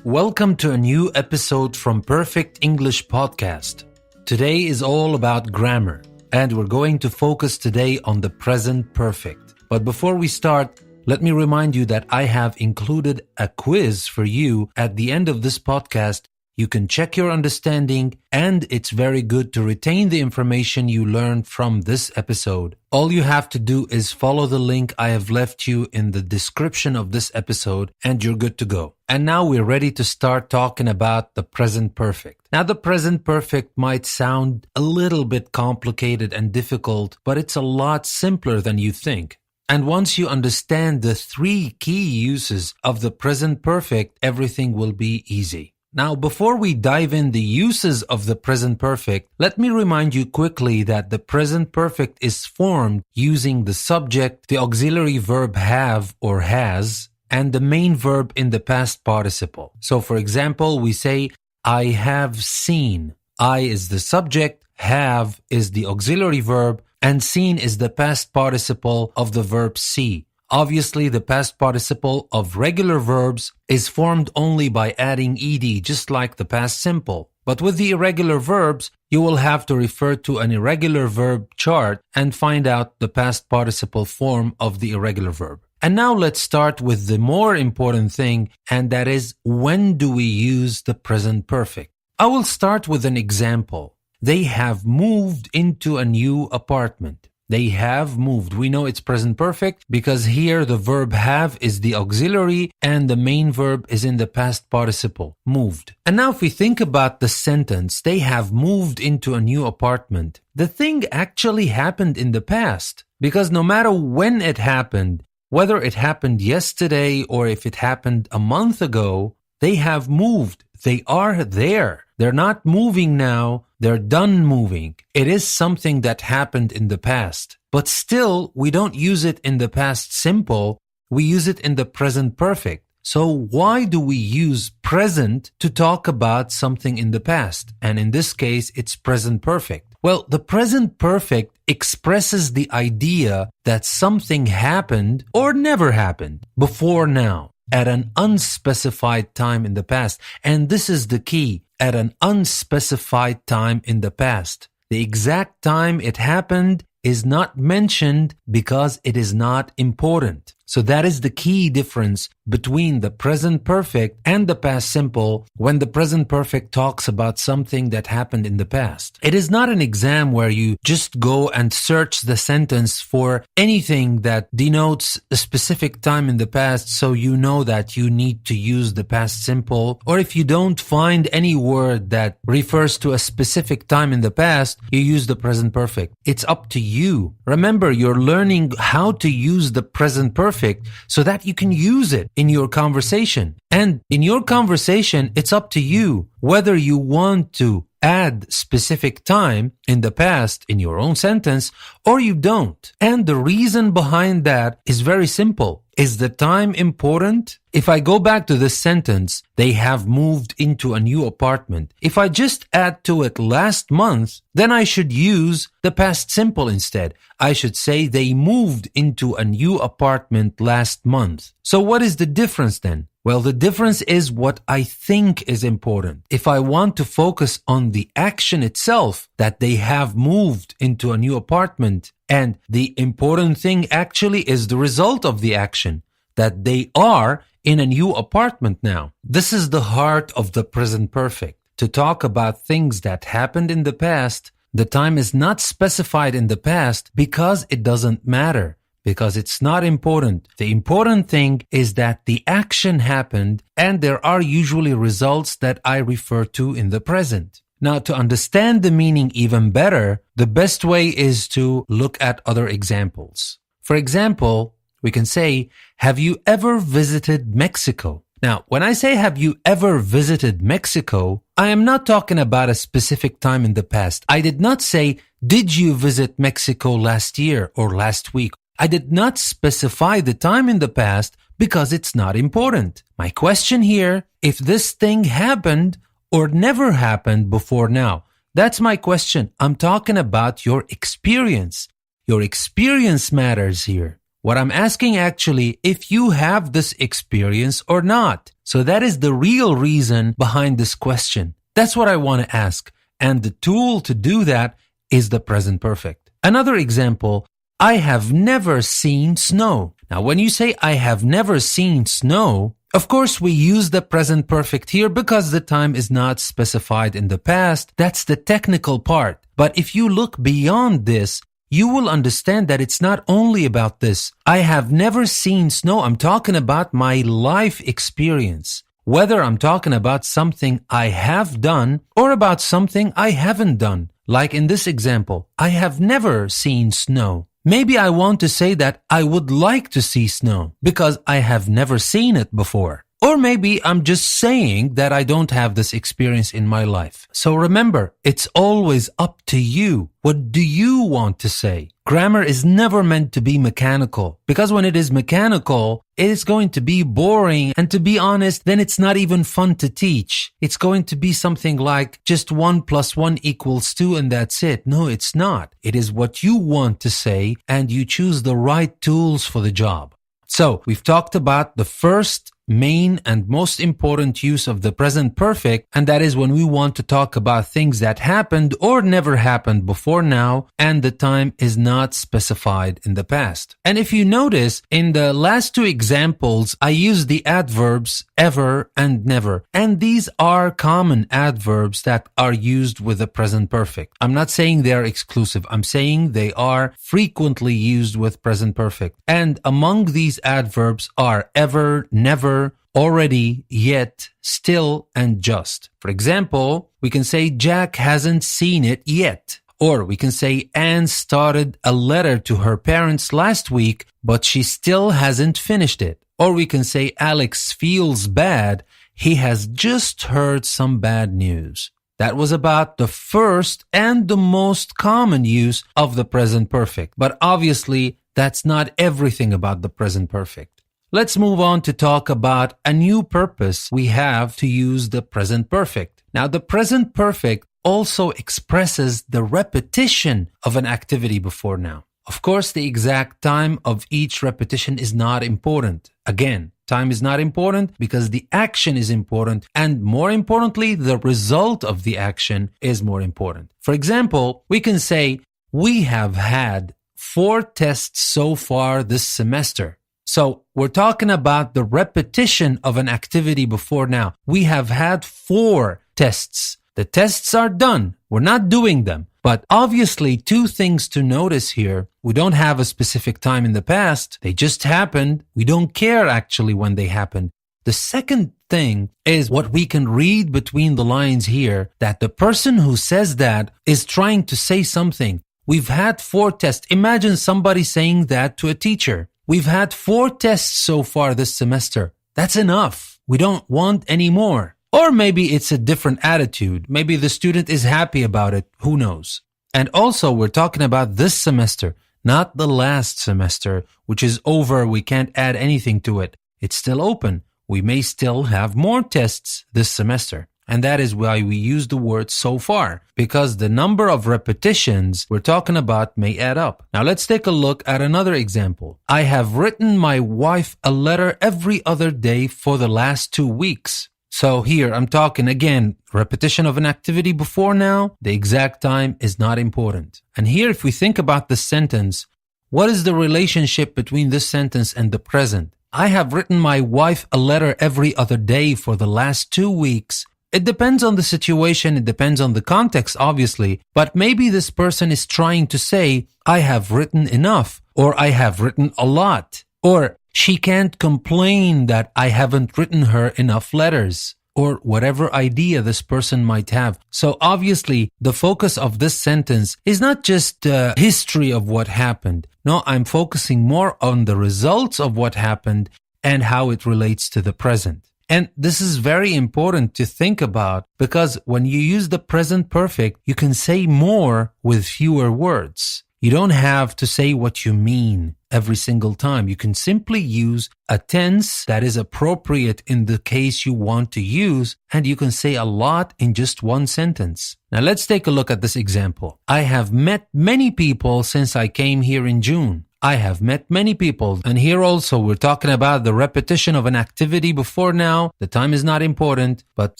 Welcome to a new episode from Perfect English Podcast. Today is all about grammar, and we're going to focus today on the present perfect. But before we start, let me remind you that I have included a quiz for you at the end of this podcast. You can check your understanding, and it's very good to retain the information you learned from this episode. All you have to do is follow the link I have left you in the description of this episode, and you're good to go. And now we're ready to start talking about the present perfect. Now, the present perfect might sound a little bit complicated and difficult, but it's a lot simpler than you think. And once you understand the three key uses of the present perfect, everything will be easy. Now, before we dive in the uses of the present perfect, let me remind you quickly that the present perfect is formed using the subject, the auxiliary verb have or has, and the main verb in the past participle. So, for example, we say, I have seen. I is the subject, have is the auxiliary verb, and seen is the past participle of the verb see. Obviously, the past participle of regular verbs is formed only by adding ed, just like the past simple. But with the irregular verbs, you will have to refer to an irregular verb chart and find out the past participle form of the irregular verb. And now let's start with the more important thing, and that is, when do we use the present perfect? I will start with an example. They have moved into a new apartment. They have moved. We know it's present perfect because here the verb have is the auxiliary and the main verb is in the past participle, moved. And now if we think about the sentence, they have moved into a new apartment, the thing actually happened in the past, because no matter when it happened, whether it happened yesterday or if it happened a month ago, they have moved. They are there. They're not moving now. They're done moving. It is something that happened in the past. But still, we don't use it in the past simple. We use it in the present perfect. So why do we use present to talk about something in the past? And in this case, it's present perfect. Well, the present perfect expresses the idea that something happened or never happened before now, at an unspecified time in the past. And this is the key, at an unspecified time in the past. The exact time it happened is not mentioned because it is not important. So that is the key difference between the present perfect and the past simple when the present perfect talks about something that happened in the past. It is not an exam where you just go and search the sentence for anything that denotes a specific time in the past so you know that you need to use the past simple, or if you don't find any word that refers to a specific time in the past, you use the present perfect. It's up to you. Remember, you're learning how to use the present perfect so that you can use it in your conversation. And in your conversation, it's up to you whether you want to add specific time in the past in your own sentence or you don't. And the reason behind that is very simple. Is the time important? If I go back to this sentence, they have moved into a new apartment. If I just add to it last month, then I should use the past simple instead. I should say they moved into a new apartment last month. So what is the difference then? Well, the difference is what I think is important. If I want to focus on the action itself, that they have moved into a new apartment, and the important thing actually is the result of the action, that they are in a new apartment now. This is the heart of the present perfect. To talk about things that happened in the past, the time is not specified in the past because it doesn't matter, because it's not important. The important thing is that the action happened and there are usually results that I refer to in the present. Now, to understand the meaning even better, the best way is to look at other examples. For example, we can say, have you ever visited Mexico? Now, when I say have you ever visited Mexico, I am not talking about a specific time in the past. I did not say, did you visit Mexico last year or last week? I did not specify the time in the past because it's not important. My question here, if this thing happened or never happened before now, that's my question. I'm talking about your experience. Your experience matters here. What I'm asking actually, if you have this experience or not. So that is the real reason behind this question. That's what I want to ask. And the tool to do that is the present perfect. Another example, I have never seen snow. Now, when you say I have never seen snow, of course, we use the present perfect here because the time is not specified in the past. That's the technical part. But if you look beyond this, you will understand that it's not only about this. I have never seen snow. I'm talking about my life experience. Whether I'm talking about something I have done or about something I haven't done. Like in this example, I have never seen snow. Maybe I want to say that I would like to see snow because I have never seen it before. Or maybe I'm just saying that I don't have this experience in my life. So remember, it's always up to you. What do you want to say? Grammar is never meant to be mechanical, because when it is mechanical, it is going to be boring, and to be honest, then it's not even fun to teach. It's going to be something like just 1 + 1 = 2 and that's it. No, it's not. It is what you want to say, and you choose the right tools for the job. So we've talked about the first main and most important use of the present perfect, and that is when we want to talk about things that happened or never happened before now, and the time is not specified in the past. And if you notice, in the last two examples, I used the adverbs ever and never, and these are common adverbs that are used with the present perfect. I'm not saying they are exclusive. I'm saying they are frequently used with present perfect. And among these adverbs are ever, never, already, yet, still, and just. For example, we can say Jack hasn't seen it yet. Or we can say Anne started a letter to her parents last week, but she still hasn't finished it. Or we can say Alex feels bad. He has just heard some bad news. That was about the first and the most common use of the present perfect. But obviously, that's not everything about the present perfect. Let's move on to talk about a new purpose we have to use the present perfect. Now, the present perfect also expresses the repetition of an activity before now. Of course, the exact time of each repetition is not important. Again, time is not important because the action is important, and more importantly, the result of the action is more important. For example, we can say, we have had 4 tests so far this semester. So we're talking about the repetition of an activity before now. We have had 4 tests. The tests are done. We're not doing them. But obviously, 2 things to notice here. We don't have a specific time in the past. They just happened. We don't care actually when they happened. The second thing is what we can read between the lines here, that the person who says that is trying to say something. We've had 4 tests. Imagine somebody saying that to a teacher. We've had 4 tests so far this semester. That's enough. We don't want any more. Or maybe it's a different attitude. Maybe the student is happy about it. Who knows? And also, we're talking about this semester, not the last semester, which is over. We can't add anything to it. It's still open. We may still have more tests this semester. And that is why we use the word so far, because the number of repetitions we're talking about may add up. Now let's take a look at another example. I have written my wife a letter every other day for the last 2 weeks. So here I'm talking again, repetition of an activity before now. The exact time is not important. And here if we think about the sentence, what is the relationship between this sentence and the present? I have written my wife a letter every other day for the last 2 weeks. It depends on the situation, it depends on the context, obviously, but maybe this person is trying to say, I have written enough, or I have written a lot, or she can't complain that I haven't written her enough letters, or whatever idea this person might have. So obviously, the focus of this sentence is not just the history of what happened. No, I'm focusing more on the results of what happened and how it relates to the present. And this is very important to think about, because when you use the present perfect, you can say more with fewer words. You don't have to say what you mean every single time. You can simply use a tense that is appropriate in the case you want to use, and you can say a lot in just one sentence. Now let's take a look at this example. I have met many people since I came here in June. I have met many people. And here also we're talking about the repetition of an activity before now. The time is not important, but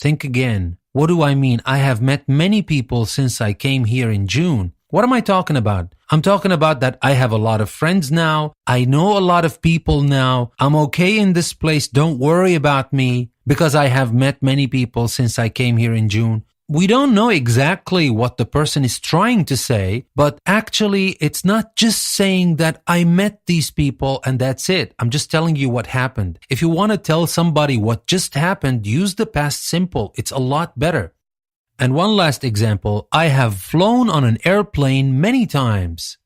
think again. What do I mean? I have met many people since I came here in June. What am I talking about? I'm talking about that I have a lot of friends now. I know a lot of people now. I'm okay in this place. Don't worry about me because I have met many people since I came here in June. We don't know exactly what the person is trying to say, but actually it's not just saying that I met these people and that's it. I'm just telling you what happened. If you want to tell somebody what just happened, use the past simple. It's a lot better. And one last example, I have flown on an airplane many times.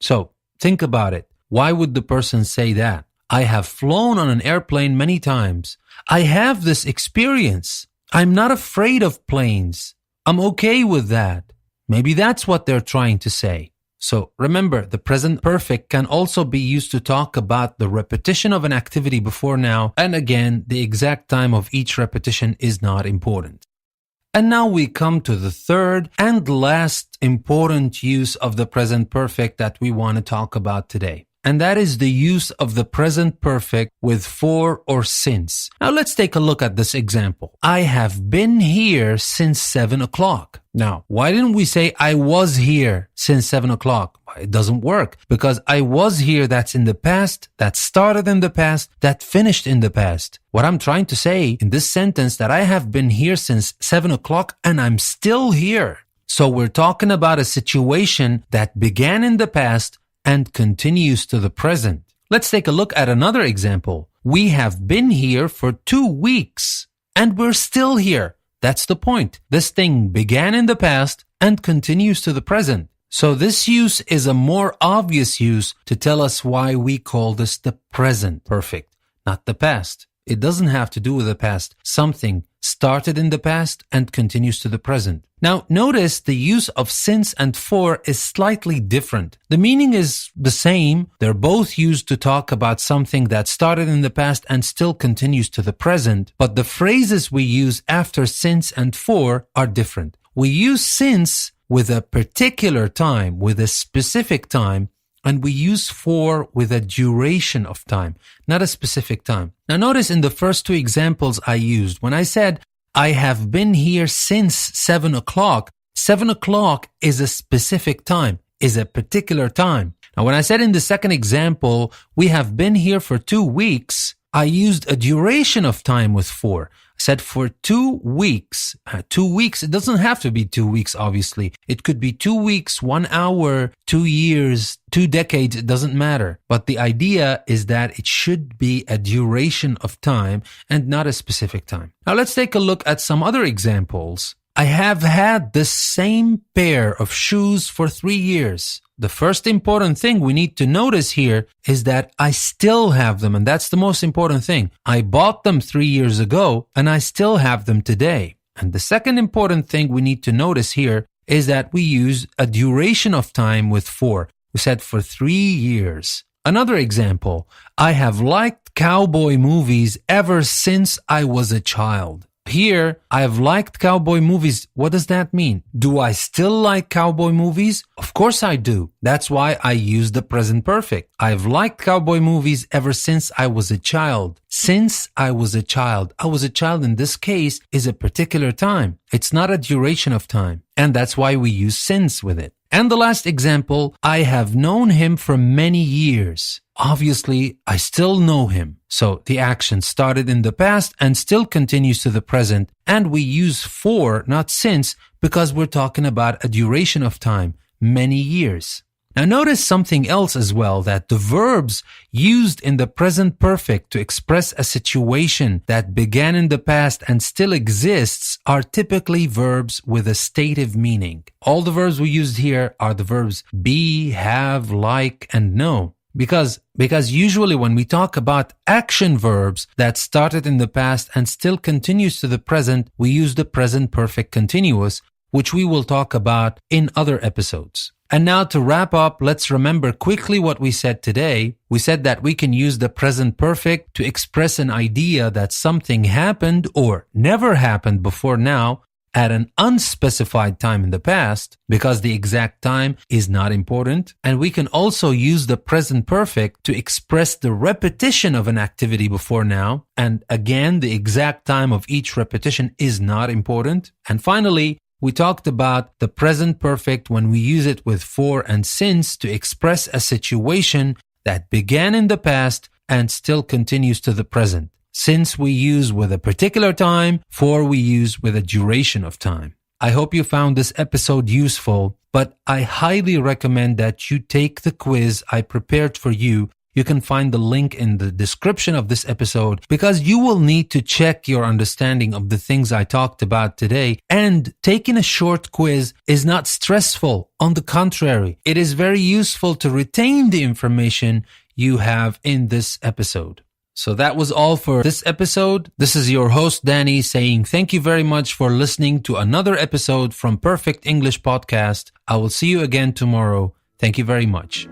So think about it. Why would the person say that? I have flown on an airplane many times. I have this experience. I'm not afraid of planes. I'm okay with that. Maybe that's what they're trying to say. So remember, the present perfect can also be used to talk about the repetition of an activity before now. And again, the exact time of each repetition is not important. And now we come to the third and last important use of the present perfect that we want to talk about today. And that is the use of the present perfect with for or since. Now let's take a look at this example. I have been here since 7 o'clock. Now, why didn't we say I was here since 7 o'clock? It doesn't work because I was here, that's in the past, that started in the past, that finished in the past. What I'm trying to say in this sentence that I have been here since 7 o'clock and I'm still here. So we're talking about a situation that began in the past and continues to the present. Let's take a look at another example. We have been here for 2 weeks and we're still here. That's the point. This thing began in the past and continues to the present. So this use is a more obvious use to tell us why we call this the present perfect, not the past. It doesn't have to do with the past. Something started in the past and continues to the present. Now, notice the use of since and for is slightly different. The meaning is the same. They're both used to talk about something that started in the past and still continues to the present. But the phrases we use after since and for are different. We use since with a particular time, with a specific time, and we use for with a duration of time, not a specific time. Now notice in the first two examples I used, when I said, I have been here since 7 o'clock, 7 o'clock is a specific time, is a particular time. Now when I said in the second example, we have been here for 2 weeks, I used a duration of time with for. I said for 2 weeks. 2 weeks, it doesn't have to be 2 weeks, obviously. It could be 2 weeks, 1 hour, 2 years, 2 decades, it doesn't matter. But the idea is that it should be a duration of time and not a specific time. Now let's take a look at some other examples. I have had the same pair of shoes for 3 years. The first important thing we need to notice here is that I still have them, and that's the most important thing. I bought them 3 years ago, and I still have them today. And the second important thing we need to notice here is that we use a duration of time with for. We said for 3 years. Another example, I have liked cowboy movies ever since I was a child. Here, I have liked cowboy movies. What does that mean? Do I still like cowboy movies? Of course I do. That's why I use the present perfect. I've liked cowboy movies ever since I was a child. Since I was a child. I was a child in this case is a particular time. It's not a duration of time. And that's why we use since with it. And the last example, I have known him for many years. Obviously, I still know him. So the action started in the past and still continues to the present. And we use for, not since, because we're talking about a duration of time, many years. Now notice something else as well, that the verbs used in the present perfect to express a situation that began in the past and still exists are typically verbs with a stative meaning. All the verbs we used here are the verbs be, have, like, and know. Because usually when we talk about action verbs that started in the past and still continues to the present, we use the present perfect continuous, which we will talk about in other episodes. And now to wrap up, let's remember quickly what we said today. We said that we can use the present perfect to express an idea that something happened or never happened before now, at an unspecified time in the past because the exact time is not important. And we can also use the present perfect to express the repetition of an activity before now. And again, the exact time of each repetition is not important. And finally, we talked about the present perfect when we use it with for and since to express a situation that began in the past and still continues to the present. Since we use with a particular time, for we use with a duration of time. I hope you found this episode useful, but I highly recommend that you take the quiz I prepared for you. You can find the link in the description of this episode because you will need to check your understanding of the things I talked about today. And taking a short quiz is not stressful. On the contrary, it is very useful to retain the information you have in this episode. So that was all for this episode. This is your host, Danny, saying thank you very much for listening to another episode from Perfect English Podcast. I will see you again tomorrow. Thank you very much.